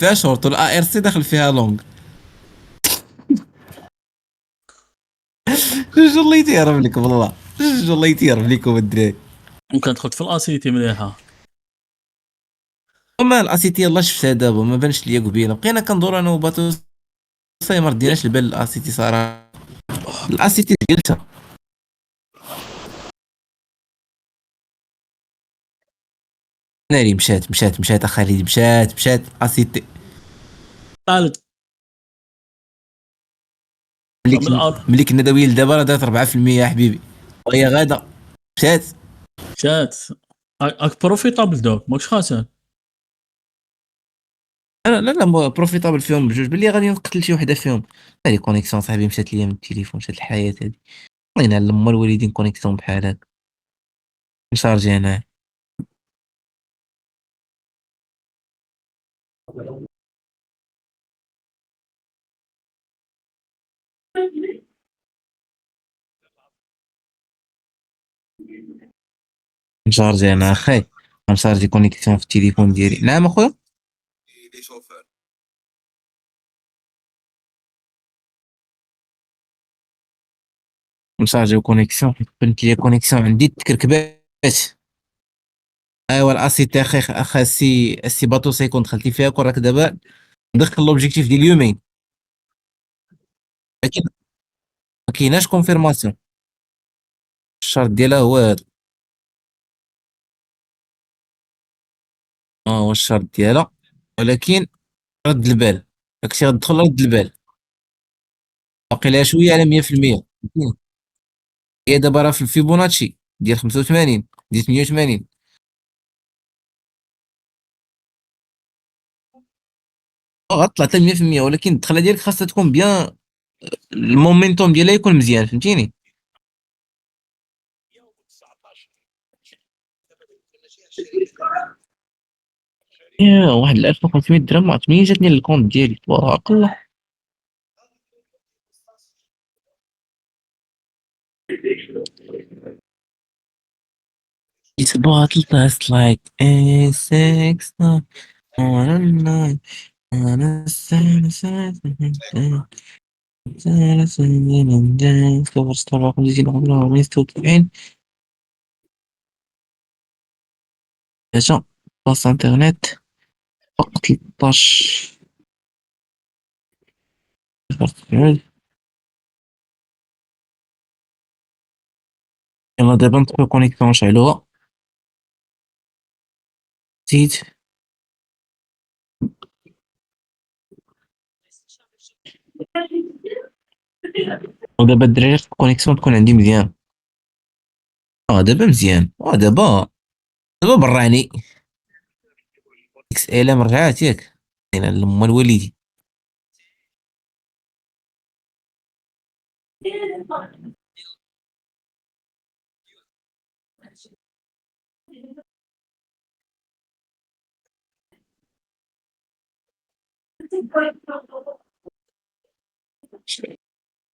فيها شورت والا ار سي داخل فيها لونغ. جوج الله يتيرف لكم والله، جوج الله يتيرف لكم الدراري. ممكن دخلت في الاسيتي مليحه. وما الاسيتي يلاه شفتها دابا، ما بانش ليا قبيله، بقينا كندور انا وباتو صاي ما رديناش البال الاسيتي صراحه. الاسيتي ديالتها. ناري مشات اخالي، مشات اسيتي. قالت مليك من الارض. مليك الندويه لدابا راه دارت 4% يا حبيبي، وهي غاده مشات. شات. اك بروفيتابل دوك ماكش خاسر. انا لا بروفيتابل فيهم بجوج، بلي غادي نقتل شي وحده فيهم. هذه كونيكسيون صاحبي مشات ليا من التليفون، مشات الحياه هذه. الله ينعل ما الوالدين كونيكسيون بحال هكا. نشارجي انا. نشارجي انا اخي. نشارجي كونيكسيون في التليفون ديالي. نعم اخويا. نشارجي كونيكسيون، بنت لي كونيكسيون عندي تكركبات. ايوا الاسيتي اخي، السي باطو سيكون دخلتي فيها كون راك دابا دخل لوبجيكتيف ديال اليومين، لكن ما كايناش كونفيرماسيون. الشرط ديالها هو هذا. هو الشرط ديالها، ولكن رد البال، داكشي غتدخل رد البال. باقي لها شويه على 100%. هي دابا راه في الفيبوناتشي ديال 85 ديال 88. غطلع حتى 100%، ولكن الدخله ديالك خاصها تكون بيان، المومنتوم ديالها يكون مزيان، فهمتيني. يا واحد 1500 درهم ما عرفت منين جاتني الكونت ديالي، تبارك الله. It's bottle fast like A6 on a night on a كفر ستار رقم جديد عمره 196. هجا باص انترنت فقط 13 تفاعل. يلا دابا ندخلو كونيكسيون نشعلوها. زيد. ودابا الدراري الكونيكسيون تكون عندي مزيان. دابا مزيان. دابا براني. اكس ال ام رجعات ياك. انا لما الوالدي.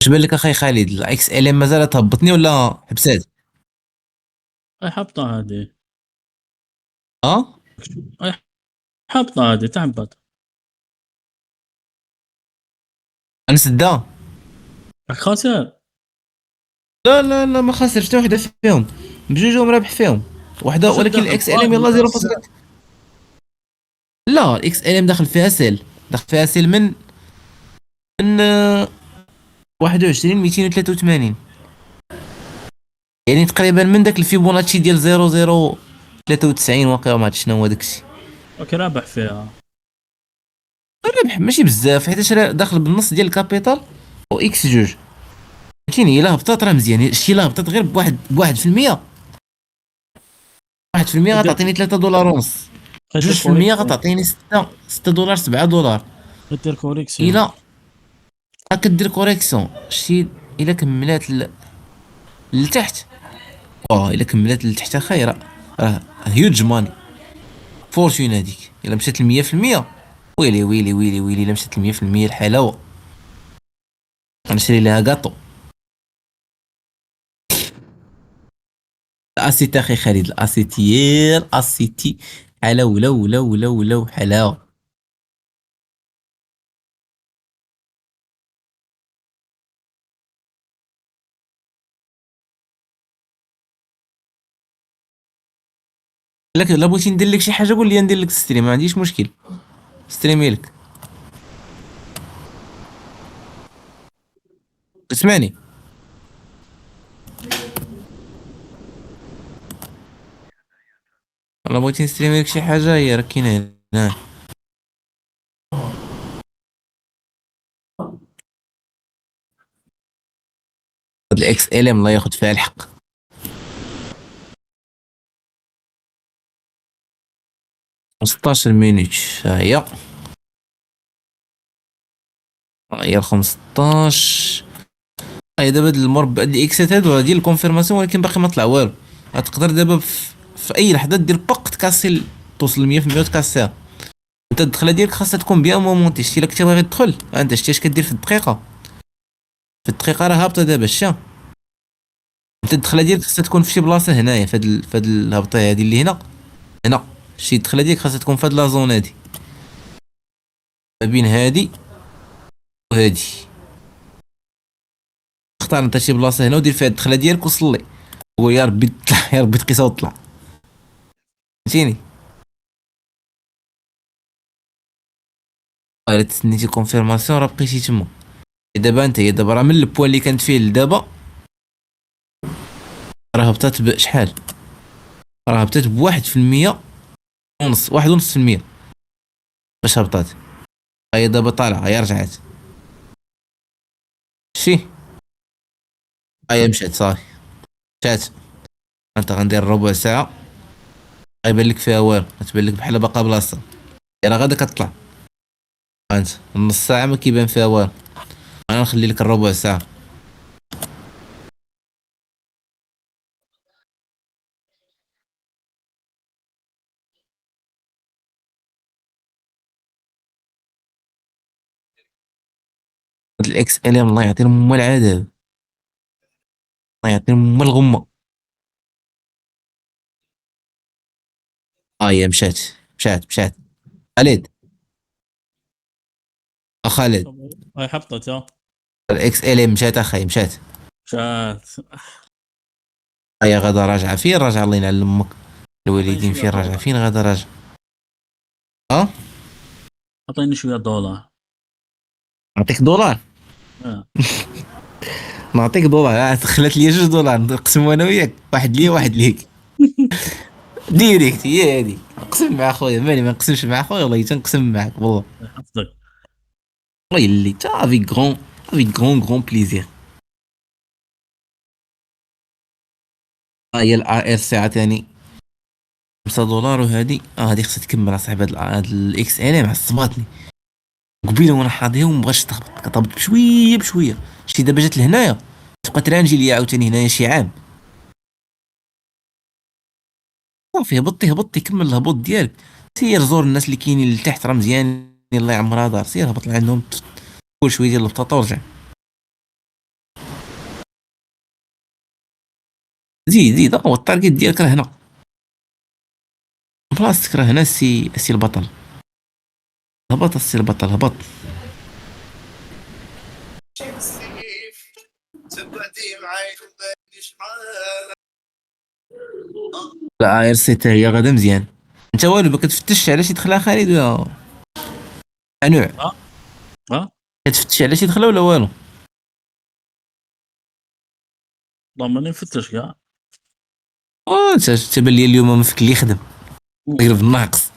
اش بان لك اخي خالد، الاكس ال ام مازال تهبطني ولا حبسات؟ اي حبطه هذه. اه. اي حبطه هذه تعبت. انا سدا. خاسر. لا ما خسرش حتى وحده فيهم، بجوجهم رابح فيهم وحده، واش ولكن داخل الاكس في ال ام واحد يلا ولا 0. لا الاكس ال ام داخل فيها سيل، داخل فيها سيل من 21 283. يعني تقريبا من داك الفيبوناتشي ديال 0093 واقيلا، ما عرفت شنو هو داكشي. اوكي رابح فيها. الربح ماشي بزاف، حيت راه داخل بالنص ديال الكابيتال و اكس جوج، فهمتيني. الا هبطات راه مزيان، شتي الا هبطات غير بواحد في المية، 1% دير غتعطيني 3 دولار ونص، دير 2% كوريكسيون. غتعطيني 6 دولار 7 دولار. دير كوريكسيون. الا كدير كوريكسيون شتي، الا كملات لتحت. الا كملات لتحت اخي راه هيوج ماني فورتون هذيك. الا مشات ل 100%، ويلي الا مشات ل 100% الحلاوه غنشري لها كاطو. الاسيتي اخي خالد، الاسيتي حلاوه، لو حلاوه. لك الا بغيتي ندير لك شي حاجه قول لي ندير لك ستريم، ما عنديش مشكل، ستريمي لك. اسمعني، الا بغيتي نستريمي لك شي حاجه هي راه كاينه هنا. هاد الاكس ال ام الله ياخذ فيها الحق. 15 مينوت، ها هي، ها هي 15. هي دابا هاد المربع ديال الاكسات هادو ديال الكونفيرماسيون، ولكن باقي ما طلع والو. غتقدر دابا في اي لحظه دير باق تكاسي توصل ل 100% وتكاسيها. انت الدخله ديالك خاصها تكون بيان مومونتي. شتي الا كنتي باغي تدخل انت شتي اش كدير في الدقيقه، في الدقيقه راه هابطه دابا شتي. انت الدخله ديالك خاصها تكون في شي بلاصه هنايا في هاد الهبطه هادي اللي هنا. هنا شتي الدخله ديالك خاصها تكون في هاد لا زون هادي، ما بين هادي وهادي. اختار انت شي بلاصه هنا ودير فيها الدخله ديالك وصلي، ويا ربي تطلع يا ربي تقيسها وتطلع، فهمتيني. الا تسنيتي كونفيرماسيون راه بقيتي تما. دابا انت هي دابا راه من البوان اللي كانت فيه لدابا راه هبطات بشحال، راه هبطات بواحد في المية ونص، 1.5%. باش هبطات هي دابا طالعه، هي رجعت شي، هي مشات صافي، مشات. انت غندير ربع ساعه غيبان لك فيها والو، غتبان لك بحال باقا بلاصه، راه غادا كطلع. انت نص ساعه ما كيبان فيها والو، انا نخلي لك الربع ساعه. هاد الاكس ال ام الله يعطيهم هما العذاب، الله يعطيهم هما الغمه. هي مشات، مشات. خالد، خالد، هاي حبطت ها. الاكس ال ام مشات اخي، مشات. شات. هي غادا راجعه، فين راجعه الله ينعل امك، اعطيني الوالدين شويه فين راجعه، دولار. فين غادا راجعه. اه اعطيني شويه دولار. نعطيك دولار، آه. نعطيك دولار، خلات لي 2 دولار نقسمو انا وياك، واحد ليا واحد ليك. ديريكت هي هادي، نقسم مع خويا، مالي ما نقسمش مع خويا والله تنقسم معاك والله. حفظك. والله اللي تا افيك غون، افيك غون بليزير. ها هي الار اس سي عطاني 5 دولار، وهادي هادي خصها تكمل اصاحبي. هاد الاكس ال ام عصباتني قبيله وانا حاضيها ومبغاش تهبط، كتهبط بشويه بشويه. شتي دابا جات لهنايا تبقى ترانجي ليا عاوتاني هنايا شي عام. صافي هبطي كمل الهبوط ديالك. سير زور الناس اللي كاينين لتحت راه مزيان، الله يعمرها دار، سير هبط لعندهم كل شويه ديال البطاطا ورجع. زيد هو التارجت ديالك راه هنا، بلاصتك راه هنا. السي البطل، هبط السي البطل هبط. لا غير سي حتى هي غادا مزيان. انت والو ما كتفتش على شي دخله خالد ولا نوع؟ ها ها. كتفتش على شي دخله ولا والو؟ والله ماني مفتش كاع. انت تبان لي اليوم ما فيك اللي يخدم، دير بالناقص،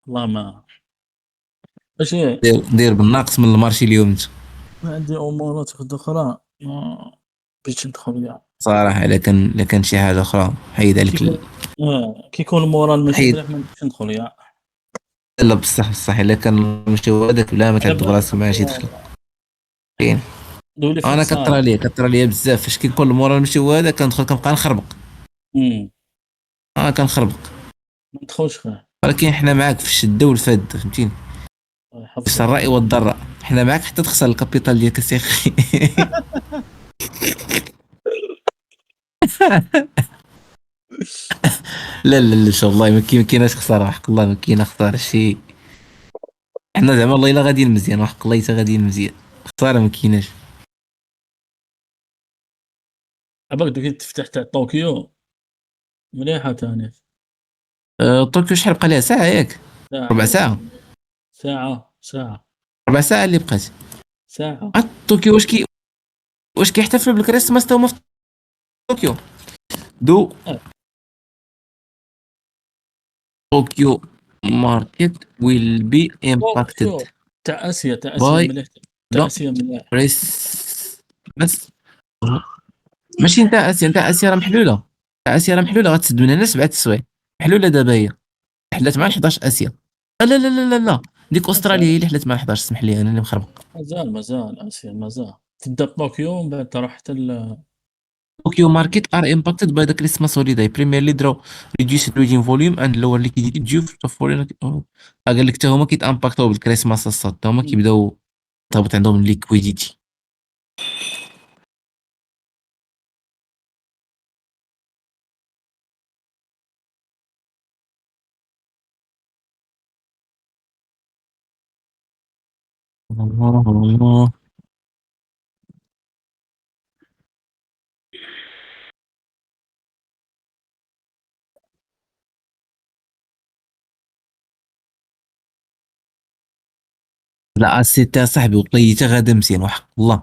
والله ما. ايش هي؟ دير بالناقص من المارشي اليوم انت. عندي امورات اخرى ما بيش ندخل كاع. صراحه الا كان شي حاجه اخرى حيد عليك كيكون كي يكون المورال ماشي حيد. مليح ما نبغيش ندخل كاع. لا بصح الا كان مشي هذاك بلا ما على تعذب بالك راسك مع شي دخل. كاين. دولي فيك انا صالح. كثر ليا بزاف فاش كيكون المورال ماشي هو هذا كندخل كنبقى نخربق. امم كنخربق. ما ندخلش فيه. ولكن حنا معاك في الشده والفد، فهمتيني، الله في يحفظك. السراء والضراء حنا معاك حتى تخسر الكابيتال ديالك السيخي. لا ان شاء الله ما كايناش خساره، حق الله ما كاينه خساره شي. حنا زعما والله الا غاديين مزيان، وحق الله حتى غاديين مزيان، خساره ما كايناش. عباك دوك تفتح تاع طوكيو مليحه تاني. طوكيو شحال بقى لها ساعة ياك؟ ساعة ربع يا ساعة. ولدي. ساعة. ربع ساعة اللي بقات. ساعة. طوكيو واش كيحتفلوا بالكريسماس تا هما في طوكيو؟ دو آه، طوكيو market will be impacted طوكيو تاع آسيا by مليح. تاع the آسيا مليح. Christmas. ماشي نتاع اسيا راه محلوله. نتاع اسيا راه محلوله، غتسد من هنا 7 السوايع. محلوله دابا هي. حلات مع 11 اسيا. لا ديك استراليا مازال هي اللي حلات مع 11. اسمح لي انا اللي مخربق. مازال آسيا مازال. تبدا بطوكيو ومن بعد تروح حتى Tokyo market are impacted by the Christmas holiday primarily draw reduced trading volume and lower liquidity due to foreign. قال لك حتى هما كيتامباكتو بالكريسماس الصاد، حتى هما كيبداو تهبط عندهم الليكويديتي. لا سيتي صاحبي وطيته غادا مزيان وحق الله.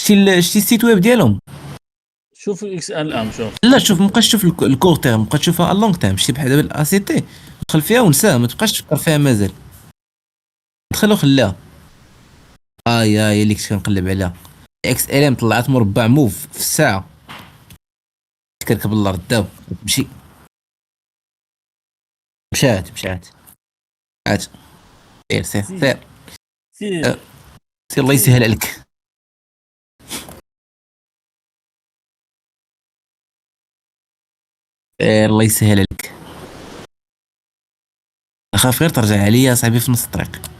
شتي السيت ويب ديالهم؟ شوف اكس ال ام شوف. لا شوف، مابقاش تشوف الكور تيرم، بقى تشوفها اللونغ تيرم. شتي بحال دابا الا سي تي دخل فيها ونساها، ما تبقاش تفكر فيها مازال. دخل وخلاها. هي اللي كنت كنقلب عليها. اكس ال ام طلعت مربع موف في الساعه. تكركب الارض داو تمشي. مشات. عاد سير سير سير. سير أه، سير الله سير. يسهل عليك. الله يسهل عليك. اخاف غير ترجع عليا صاحبي في نص الطريق.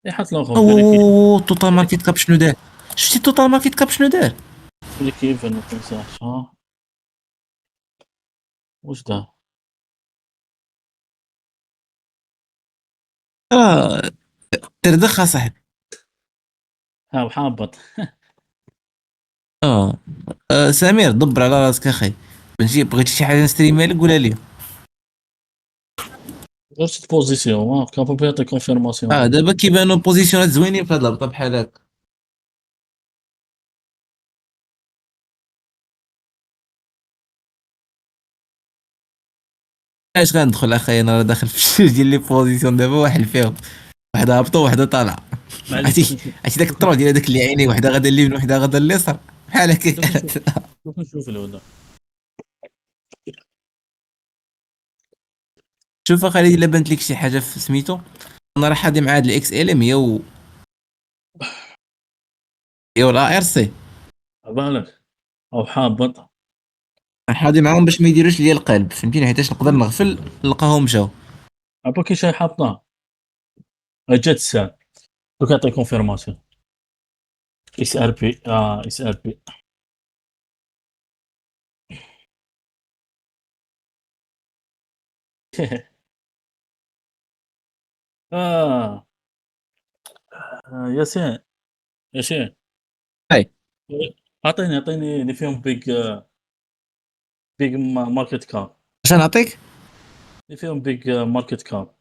يحط الاخر في اوه توتال ماركت كاب شنو دار؟ شفتي توتال ماركت كاب شنو دار؟ الكيف ما تنساش ها. واش ده؟ اه تردخ صاحبي. ها وحابط. اه سمير دبر على راسك اخي. بغيتي شي حاجه نستريمها لك قولها لي. غير شت بوزيسيون ها كان بيعطي كونفيرماسيون اه دابا. دابا كيبانوا بوزيسيونات زوينين في هاد الهبطه بحال هكا. اش غندخل اخي، انا راه داخل في جوج ديال لي بوزيسيون دابا، واحد فيهم وحده هابطه وحده طالعه. معليش عرفتي عرفتي داك الطرو ديال هذاك اللي عيني وحده غادا اليمين وحده غادا اليسار بحال دوك هكا. نشوف. دوك نشوف الهدى. شوف اخي الا بانت لك شي حاجه في سميتو، انا راه حاضي مع هاد الاكس ال ام هي ولا ار سي. عبالك او حابط. حاضي معاهم باش ما يديروش ليا القلب، فهمتيني، حيتاش نقدر نغفل نلقاهم مشاو. عباك كي شي حابطه. جات الساعه. دوك يعطي كونفيرماسيون. اس ار بي اس ار بي. اه ياسين. ياسين. هاي اعطيني اللي فيهم بيج ماركت كاب. اش نعطيك؟ اللي فيهم بيج ماركت كاب.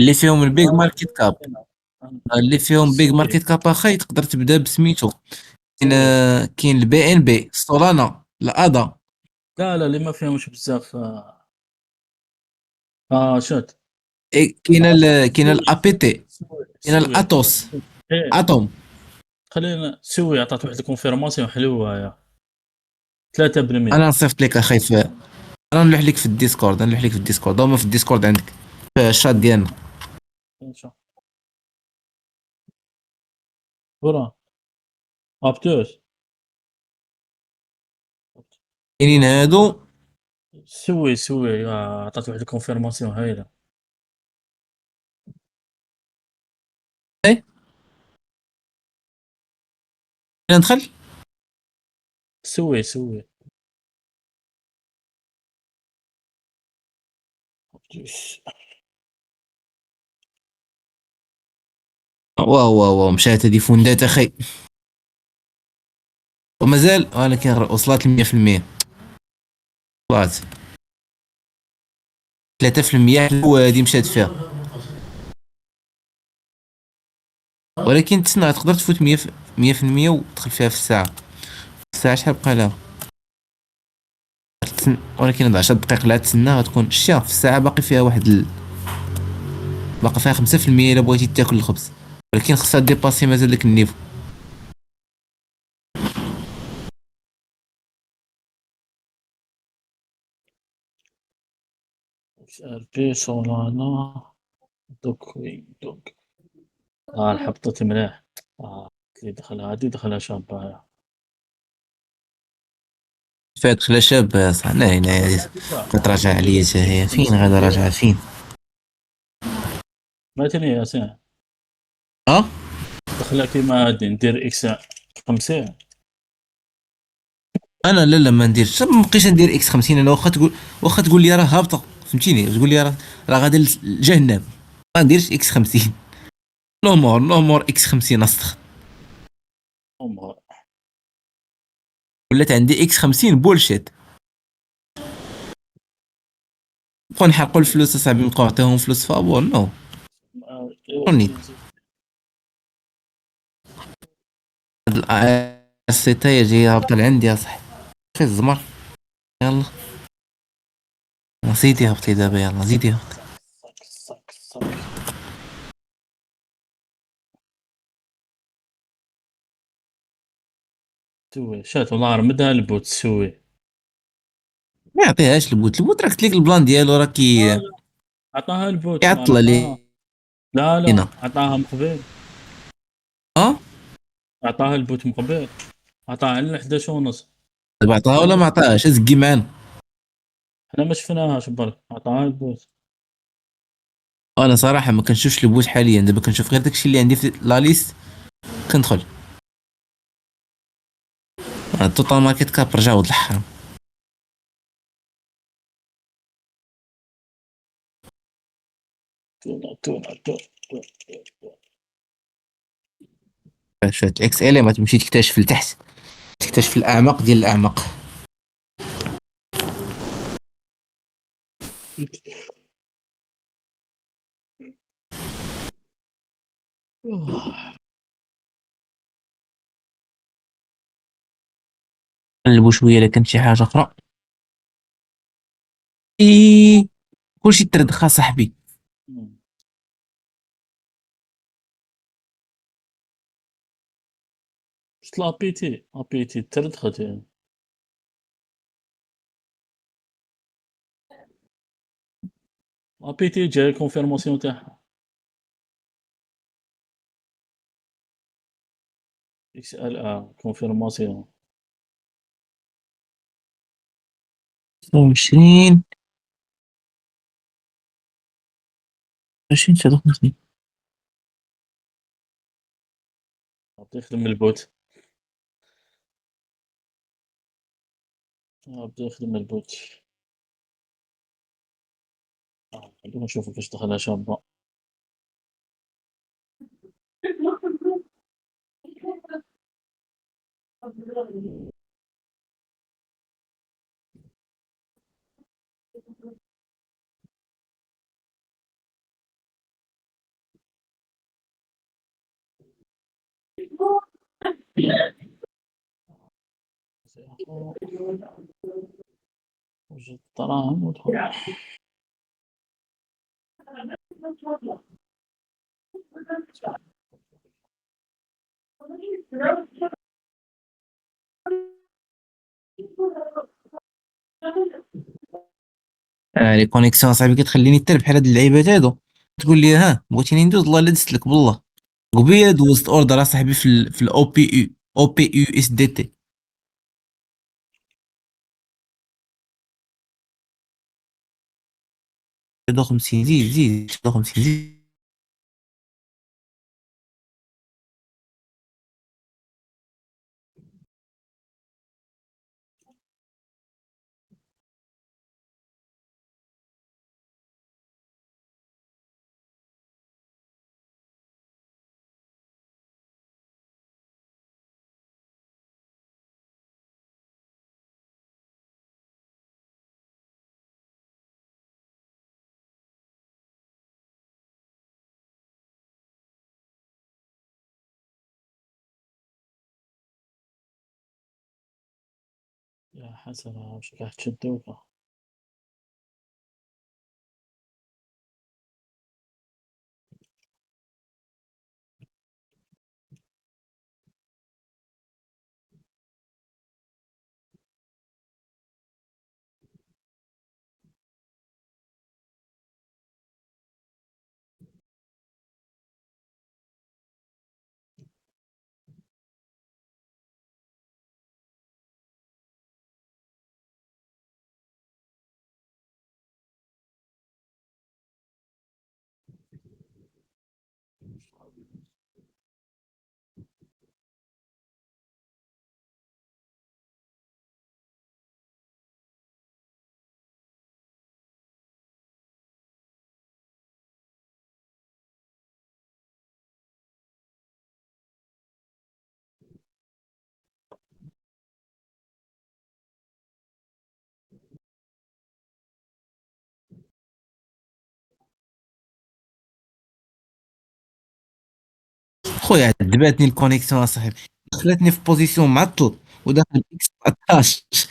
اللي فيهم البيج ماركت كاب. آه، اللي فيهم بيج سوي ماركت كاب اخي تقدر تبدا بسميتو. كاين سوي. كاين البي ان بي، ستولانا، الادا. لا اللي ما فيهمش بزاف شات. كاين سوي الابي تي، كاين سوي. الاتوس، ايه اتوم. خلينا سوي. عطات واحد الكونفيرماسيون حلوه يا 3%. انا نصيفط لك اخي انا نلوح لك في الديسكورد، نلوح لك في الديسكورد، هما في الديسكورد عندك في الشات ديالنا. ان شاء الله. ورا ابتوس. كاينين هادو. سوي عطات واحد الكونفيرماسيون هايله. اي ندخل. سوي أبتوس. واو مشات هادي فوندات اخي، ومازال ولكن وصلت ل 100%. طلعت 3% هادي مشات فيها. ولكن تسنى تقدر تفوت 100% وتدخل فيها في الساعة. الساعة شحال بقى لها؟ ولكن هاد 10 دقائق لا تسنى غتكون الشيا في الساعة باقي فيها باقي فيها 5% إلا بغيتي تاكل الخبز. ولكن خصها ديباسي مازال داك النيفو. اكس ار بي سولانا دوك وي دوك. الحبطة مليح. اللي دخلها هادي دخلها شابة. فات خلا شاب صح. لا لا هادي كتراجع عليا حتى هي. فين غادا راجعة فين؟ ماتني يا ياسين. اه دخلها كيما هادي ندير اكس 50. انا لا لا ما نديرش. ما بقيتش ندير اكس 50. انا واخا تقول لي راه هابطه فهمتيني. تقول لي راه غادا لجهنم ما نديرش اكس 50. نو مور اكس 50 اصلا. أمها. ولات عندي اكس 50 بولشيت. نبقاو نحرقوا الفلوس اصاحبي نبقاو نعطيهم فلوس فابور نو. شكوني هاد السيتاية جاية هابطة لعندي يا صاحبي. في الزمر. يلا زيدي هبطي دابا. يلا زيدي هبطي. صك صك صك. سوي شات والله رمدها البوت سوي. ما يعطيهاش البوت راه قلت لك البلان ديالو راه لا عطاها البوت ما كيعطل عطاها. لا لا علينا. عطاها مقبل. اه عطاها البوت مقبل. عطاها على 11 ونص. دابا عطاها ولا ما عطاهاش؟ ازكي معانا. حنا ما شفناهاش برك عطاها البوت. انا صراحه ما كنشوفش البوت حاليا. دابا كنشوف غير داكشي اللي عندي في لا ليست كندخل. التوتال ماركت كاب رجع ولد الحرام. تونا تونا تونا. فات اكس ال ما تمشي تكتشف لتحت. تكتشف الاعماق ديال الاعماق. نقلبوا شويه الا كانت شي حاجه اخرى. اي كلشي تردخا صاحبي. شفت لابيتي تردخت يعني. لابيتي جاي كونفيرماسيون تاعها. اكس ال كونفيرماسيون. 20 20 59. بدا يخدم البوت. بدا يخدم البوت. خلينا نشوفو كيفاش دخلها شابة. وجد الدراهم ودخل. لي كونيكسيون صاحبي كتخليني حتى بحال هاد اللعيبات هادو. تقول لي ها بغيتيني ندوز والله الا دزت لك بالله. قبيله دوزت اوردر اصاحبي في الاو بي يو. او بي يو اس دي تي. 53 زيد زيد 53 زيد. يا حسرة واش راح تشدوها. خويا عذباتني الكونيكسيون اصاحبي، خلاتني في بوزيسيون معطل وداخل اكس 19.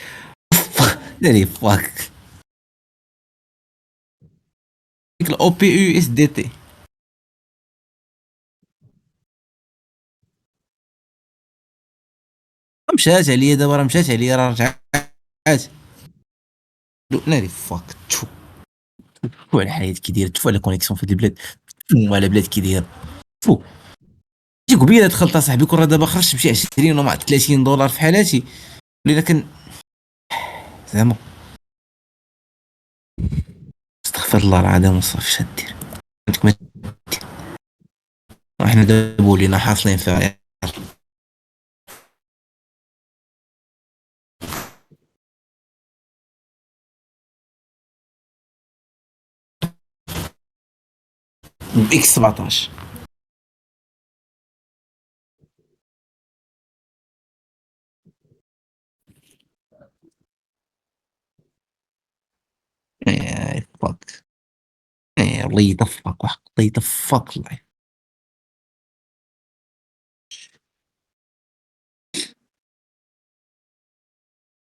داري فاك ديك الاو بي يو اس دي تي. مشات عليا دابا، راه مشات عليا، راه رجعات. ناري فاك تفو. تفو على الحياة كي داير، تفو على الكونيكسيون في هاد البلاد، تفو على بلاد كي داير. تفو. شي قبيله دخلت اصاحبي كون راه دابا خرجت بشي 20 ولا 30 دولار في حالاتي، ولينا زعما استغفر الله العظيم وصافي اش دير. عندك ما دير. وحنا دابا ولينا حاصلين فيها. باكس 17. فاك. الله يطفقك وحق الله يطفقك الله.